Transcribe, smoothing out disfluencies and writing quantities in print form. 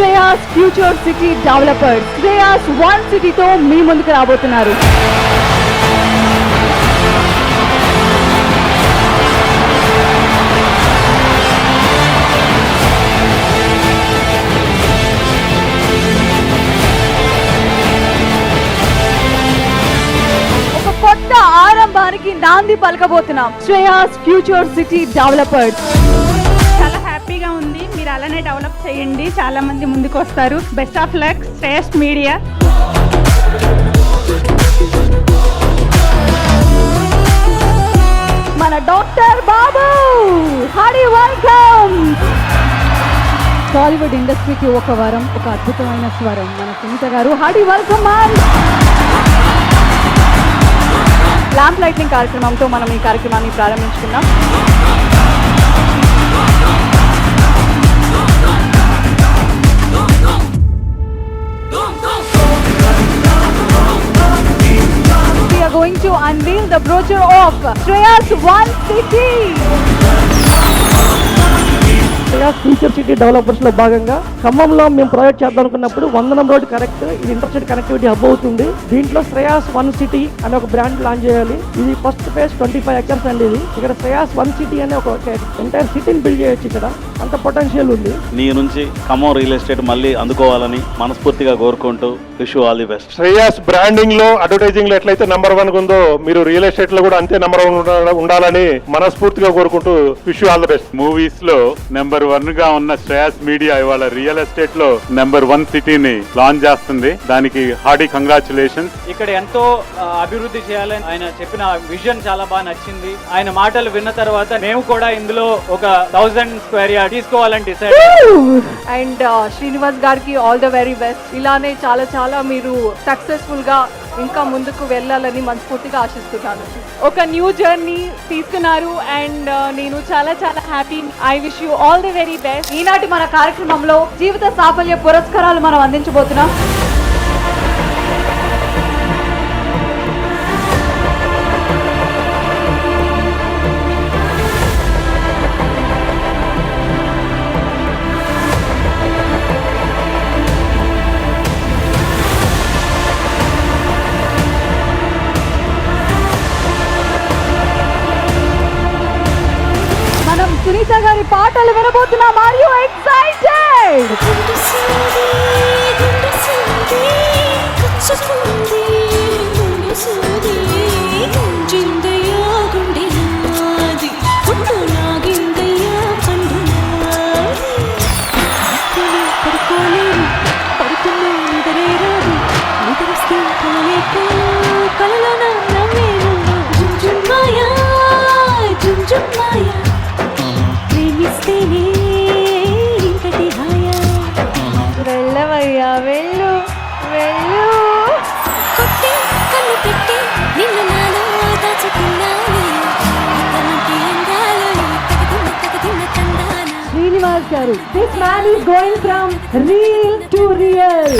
Shreyas future city developers Shreyas one సిటీతో మీ ముందుకు రాబోతున్నారు. ఒక కొత్త ఆరంభానికి నాంది పలకబోతున్నాం. Shreyas future city developers. చాలా హ్యాపీగా ఉంది. మీరు అలానే డెవలప్ చేయండి, చాలా మంది ముందుకు వస్తారు. Best of luck Shreyas media. మన డాక్టర్ బాబు హార్డీ వెల్కమ్. టాలీవుడ్ ఇండస్ట్రీకి ఒక వరం, ఒక అద్భుతమైన స్వరం మన సునీత గారు. Hardy welcome ma'am. Lamp lighting కార్యక్రమంతో మనం ఈ కార్యక్రమాన్ని ప్రారంభించుకున్నాం. We are going to unveil the brochure of Shreyas One City. Shreyas future city developers లో భాగంగా ఖమ్మంలో మేము ప్రొవైడ్ చేద్దాం అనుకున్నప్పుడు వందనం రోడ్ కరెక్ట్, ఇది ఇంటర్సిటీ కనెక్టివిటీ హబ్ అవుతుంది. దీంట్లో శ్రేయాస్ వన్ సిటీ అనే ఒక బ్రాండ్ లాంచ్ చేయాలి. ఇది ఫస్ట్ ఫేజ్ 25 acres అండి. ఇది ఇక్కడ శ్రేయాస్ వన్ సిటీ అనే ఒక ఎంటైర్ సిటీని బిల్డ్ చేయొచ్చు. ఇక్కడ అంత పొటెన్షియల్ ఉంది. నీ నుంచి ఖమ్మం రియల్ ఎస్టేట్ మళ్ళీ అందుకోవాలని మనస్ఫూర్తిగా కోరుకుంటూ wish all the best. Shreyas branding లో, అడ్వర్టైజింగ్ లో ఎట్లయితే నెంబర్ 1 ఉందో మీరు రియల్ ఎస్టేట్ లో కూడా అంతే నెంబర్ 1 ఉండాలని మనస్ఫూర్తిగా కోరుకుంటూ wish all the best. Movies లో నెంబర్ 1 గా ఉన్న శ్రేయాస్ మీడియా ఇవాళ రియల్ ఎస్టేట్ లో నెంబర్ 1 సిటీని లాంచ్ చేస్తుంది. దానికి హార్డీ కంగ్రాచులేషన్స్. ఇక్కడ ఎంతో అభివృద్ధి చేయాలని ఆయన చెప్పిన విజన్ చాలా బాగా నచ్చింది. ఆయన మాటలు విన్న తర్వాత మేము కూడా ఇందులో ఒక 1000 స్క్వేర్ యార్డ్ తీసుకోవాలని డిసైడ్. అండ్ శ్రీనివాస్ గారికి ఆల్ ద వెరీ బెస్ట్. ఇలానే చాలా చాలా మీరు సక్సెస్ఫుల్ గా ఇంకా ముందుకు వెళ్ళాలని మనస్ఫూర్తిగా ఆశిస్తున్నాను. ఒక న్యూ జర్నీ తీసుకున్నారు అండ్ నేను చాలా చాలా happy. I wish you all the very best. ఈనాటి మన కార్యక్రమంలో జీవిత సాఫల్య పురస్కారాలు మనం అందించబోతున్నాం. మనం సునీత గారి పాటలు వినబోతున్నాం. Are you excited? వెళ్ళవయ్యా, వెళ్ళు వెళ్ళు. శ్రీనివాస్ గారు, this man is going from real to real.